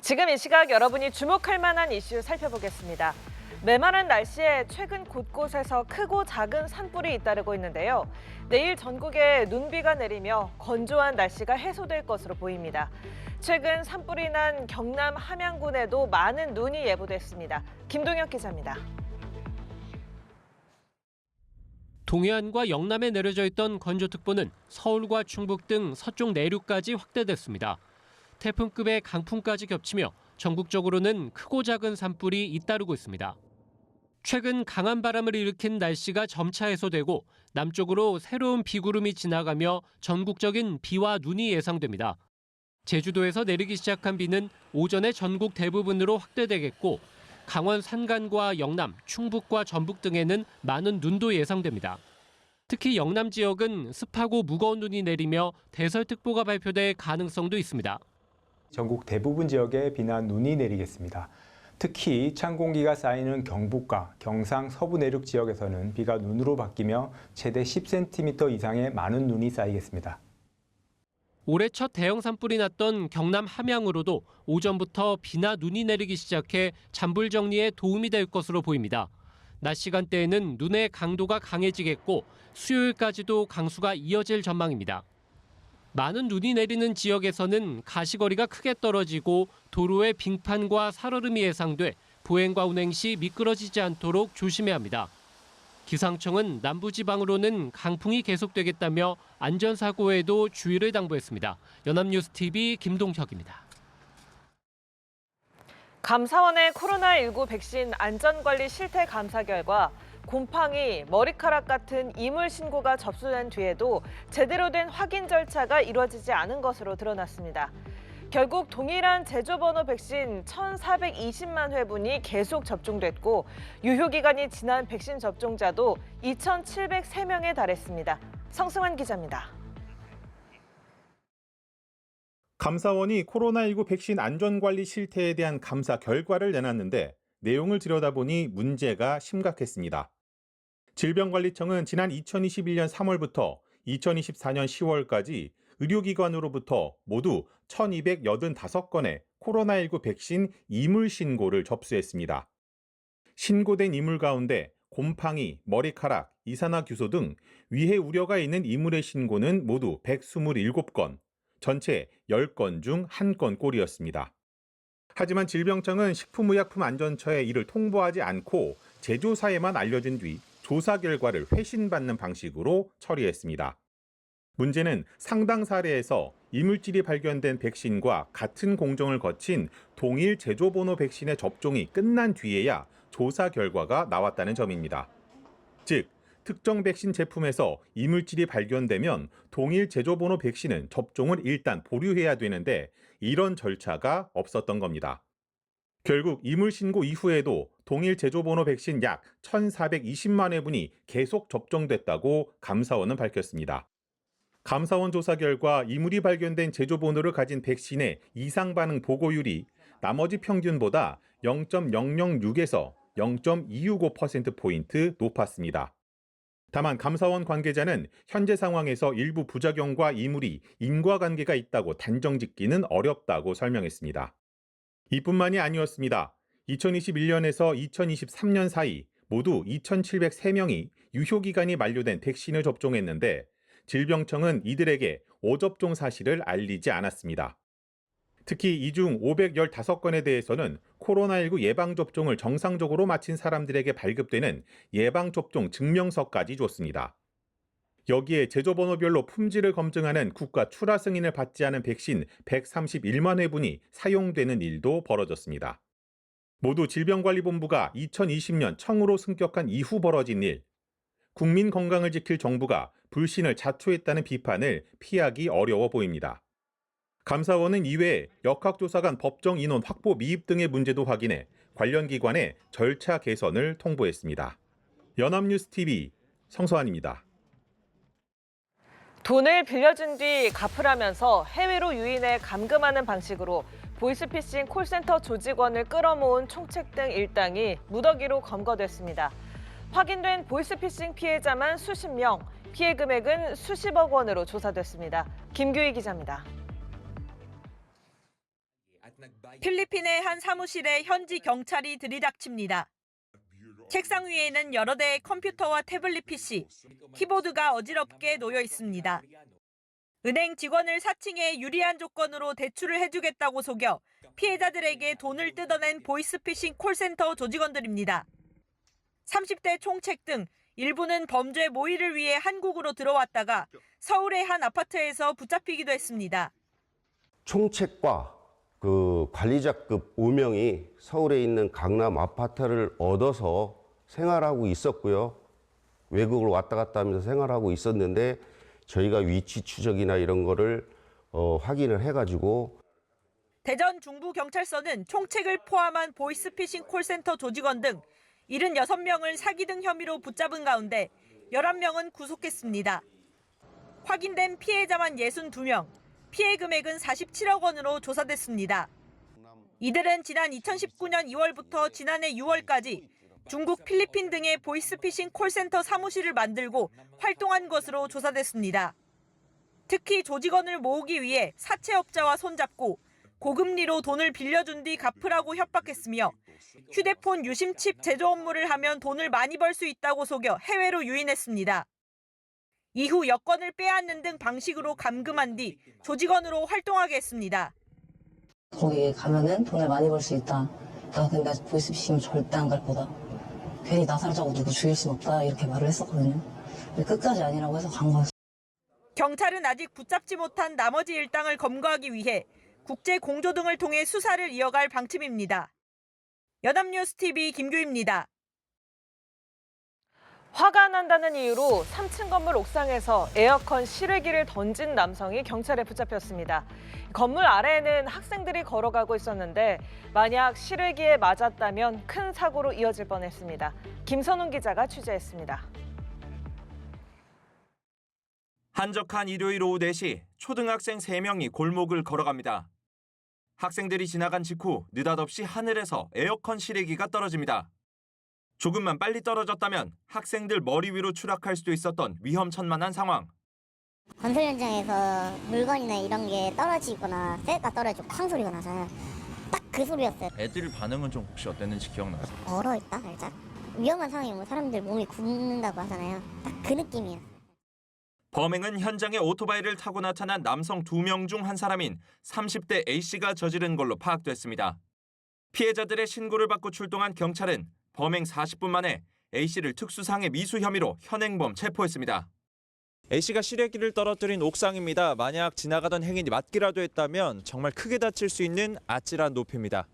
지금 이 시각 여러분이 주목할 만한 이슈 살펴보겠습니다. 메마른 날씨에 최근 곳곳에서 크고 작은 산불이 잇따르고 있는데요. 내일 전국에 눈비가 내리며 건조한 날씨가 해소될 것으로 보입니다. 최근 산불이 난 경남 함양군에도 많은 눈이 예보됐습니다. 김동혁 기자입니다. 동해안과 영남에 내려져 있던 건조특보는 서울과 충북 등 서쪽 내륙까지 확대됐습니다. 태풍급의 강풍까지 겹치며 전국적으로는 크고 작은 산불이 잇따르고 있습니다. 최근 강한 바람을 일으킨 날씨가 점차 해소되고 남쪽으로 새로운 비구름이 지나가며 전국적인 비와 눈이 예상됩니다. 제주도에서 내리기 시작한 비는 오전에 전국 대부분으로 확대되겠고 강원 산간과 영남, 충북과 전북 등에는 많은 눈도 예상됩니다. 특히 영남 지역은 습하고 무거운 눈이 내리며 대설특보가 발표될 가능성도 있습니다. 전국 대부분 지역에 비나 눈이 내리겠습니다. 특히 찬 공기가 쌓이는 경북과 경상 서부 내륙 지역에서는 비가 눈으로 바뀌며 최대 10cm 이상의 많은 눈이 쌓이겠습니다. 올해 첫 대형 산불이 났던 경남 함양으로도 오전부터 비나 눈이 내리기 시작해 잔불 정리에 도움이 될 것으로 보입니다. 낮 시간대에는 눈의 강도가 강해지겠고 수요일까지도 강수가 이어질 전망입니다. 많은 눈이 내리는 지역에서는 가시거리가 크게 떨어지고 도로에 빙판과 살얼음이 예상돼 보행과 운행 시 미끄러지지 않도록 조심해야 합니다. 기상청은 남부지방으로는 강풍이 계속되겠다며 안전사고에도 주의를 당부했습니다. 연합뉴스TV 김동혁입니다. 감사원의 코로나19 백신 안전관리 실태 감사 결과 곰팡이, 머리카락 같은 이물 신고가 접수된 뒤에도 제대로 된 확인 절차가 이루어지지 않은 것으로 드러났습니다. 결국 동일한 제조번호 백신 1,420만 회분이 계속 접종됐고 유효기간이 지난 백신 접종자도 2,703명에 달했습니다. 성승환 기자입니다. 감사원이 코로나19 백신 안전관리 실태에 대한 감사 결과를 내놨는데 내용을 들여다보니 문제가 심각했습니다. 질병관리청은 지난 2021년 3월부터 2024년 10월까지 의료기관으로부터 모두 1,285건의 코로나19 백신 이물 신고를 접수했습니다. 신고된 이물 가운데 곰팡이, 머리카락, 이산화규소 등 위해 우려가 있는 이물의 신고는 모두 127건, 전체 10건 중 1건 꼴이었습니다. 하지만 질병청은 식품의약품안전처에 이를 통보하지 않고 제조사에만 알려준 뒤 조사 결과를 회신받는 방식으로 처리했습니다. 문제는 상당 사례에서 이물질이 발견된 백신과 같은 공정을 거친 동일 제조번호 백신의 접종이 끝난 뒤에야 조사 결과가 나왔다는 점입니다. 즉, 특정 백신 제품에서 이물질이 발견되면 동일 제조번호 백신은 접종을 일단 보류해야 되는데 이런 절차가 없었던 겁니다. 결국 이물 신고 이후에도 동일 제조번호 백신 약 1,420만 회분이 계속 접종됐다고 감사원은 밝혔습니다. 감사원 조사 결과 이물이 발견된 제조번호를 가진 백신의 이상 반응 보고율이 나머지 평균보다 0.006에서 0.265%포인트 높았습니다. 다만 감사원 관계자는 현재 상황에서 일부 부작용과 이물이 인과관계가 있다고 단정짓기는 어렵다고 설명했습니다. 이뿐만이 아니었습니다. 2021년에서 2023년 사이 모두 2,703명이 유효기간이 만료된 백신을 접종했는데 질병청은 이들에게 오접종 사실을 알리지 않았습니다. 특히 이 중 515건에 대해서는 코로나19 예방접종을 정상적으로 마친 사람들에게 발급되는 예방접종 증명서까지 줬습니다. 여기에 제조번호별로 품질을 검증하는 국가 출하 승인을 받지 않은 백신 131만 회분이 사용되는 일도 벌어졌습니다. 모두 질병관리본부가 2020년 청으로 승격한 이후 벌어진 일, 국민 건강을 지킬 정부가 불신을 자초했다는 비판을 피하기 어려워 보입니다. 감사원은 이외에 역학조사 간 법정 인원 확보 미흡 등의 문제도 확인해 관련 기관에 절차 개선을 통보했습니다. 연합뉴스TV 성서환입니다. 돈을 빌려준 뒤 갚으라면서 해외로 유인해 감금하는 방식으로 보이스피싱 콜센터 조직원을 끌어모은 총책 등 일당이 무더기로 검거됐습니다. 확인된 보이스피싱 피해자만 수십 명, 피해 금액은 수십억 원으로 조사됐습니다. 김규희 기자입니다. 필리핀의 한 사무실에 현지 경찰이 들이닥칩니다. 책상 위에는 여러 대의 컴퓨터와 태블릿 PC, 키보드가 어지럽게 놓여 있습니다. 은행 직원을 사칭해 유리한 조건으로 대출을 해주겠다고 속여 피해자들에게 돈을 뜯어낸 보이스피싱 콜센터 조직원들입니다. 30대 총책 등 일부는 범죄 모의를 위해 한국으로 들어왔다가 서울의 한 아파트에서 붙잡히기도 했습니다. 총책과 그 관리자급 5명이 서울에 있는 강남 아파트를 얻어서 생활하고 있었고요. 외국을 왔다 갔다 하면서 생활하고 있었는데 저희가 위치 추적이나 이런 거를 확인을 해가지고 대전 중부경찰서는 총책을 포함한 보이스피싱 콜센터 조직원 등 76명을 사기 등 혐의로 붙잡은 가운데 11명은 구속했습니다. 확인된 피해자만 62명, 피해 금액은 47억 원으로 조사됐습니다. 이들은 지난 2019년 2월부터 지난해 6월까지 중국, 필리핀 등의 보이스피싱 콜센터 사무실을 만들고 활동한 것으로 조사됐습니다. 특히 조직원을 모으기 위해 사채업자와 손잡고 고금리로 돈을 빌려준 뒤 갚으라고 협박했으며 휴대폰 유심칩 제조 업무를 하면 돈을 많이 벌 수 있다고 속여 해외로 유인했습니다. 이후 여권을 빼앗는 등 방식으로 감금한 뒤 조직원으로 활동하게 했습니다. 거기 가면은 돈을 많이 벌 수 있다. 나 근데 보이스피싱 절대 안 갈 거다. 괜히 나 살자고 누구 죽일 순 없다. 이렇게 말을 했었거든요. 근데 끝까지 아니라고 해서 간 거였어요. 경찰은 아직 붙잡지 못한 나머지 일당을 검거하기 위해 국제 공조 등을 통해 수사를 이어갈 방침입니다. 연합뉴스 TV 김규입니다. 화가 난다는 이유로 3층 건물 옥상에서 에어컨 실외기를 던진 남성이 경찰에 붙잡혔습니다. 건물 아래에는 학생들이 걸어가고 있었는데 만약 실외기에 맞았다면 큰 사고로 이어질 뻔했습니다. 김선웅 기자가 취재했습니다. 한적한 일요일 오후 4시 초등학생 3명이 골목을 걸어갑니다. 학생들이 지나간 직후 느닷없이 하늘에서 에어컨 실외기가 떨어집니다. 조금만 빨리 떨어졌다면 학생들 머리 위로 추락할 수도 있었던 위험천만한 상황. 건설 현장에서 물건이나 이런 게 떨어지거나 쇠가 떨어지고 쾅 소리가 나잖아요. 딱 그 소리였어요. 애들 반응은 좀 혹시 어땠는지 기억나세요? 얼어있다 살짝. 위험한 상황이 뭐 사람들 몸이 굽는다고 하잖아요. 딱 그 느낌이에요. 범행은 현장에 오토바이를 타고 나타난 남성 2명 중 한 사람인 30대 A씨가 저지른 걸로 파악됐습니다. 피해자들의 신고를 받고 출동한 경찰은 범행 40분 만에 A씨를 특수상해 미수 혐의로 현행범 체포했습니다. A씨가 실외기를 떨어뜨린 옥상입니다. 만약 지나가던 행인이 맞기라도 했다면 정말 크게 다칠 수 있는 아찔한 높이입니다.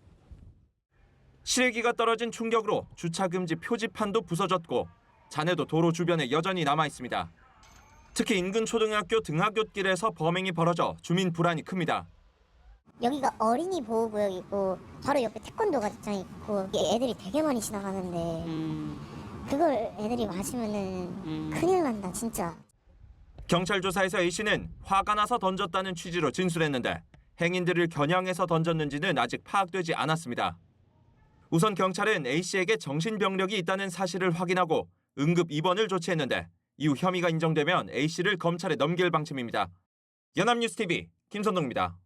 실외기가 떨어진 충격으로 주차금지 표지판도 부서졌고 잔해도 도로 주변에 여전히 남아 있습니다. 특히 인근 초등학교 등하굣길에서 범행이 벌어져 주민 불안이 큽니다. 여기가 어린이 보호구역이고 바로 옆에 태권도 가장 있고 애들이 되게 많이 지나가는데 그걸 애들이 맞으면은 큰일 난다 진짜. 경찰 조사에서 A씨는 화가 나서 던졌다는 취지로 진술했는데 행인들을 겨냥해서 던졌는지는 아직 파악되지 않았습니다. 우선 경찰은 A씨에게 정신병력이 있다는 사실을 확인하고 응급 입원을 조치했는데 이후 혐의가 인정되면 A씨를 검찰에 넘길 방침입니다. 연합뉴스 TV 김선동입니다.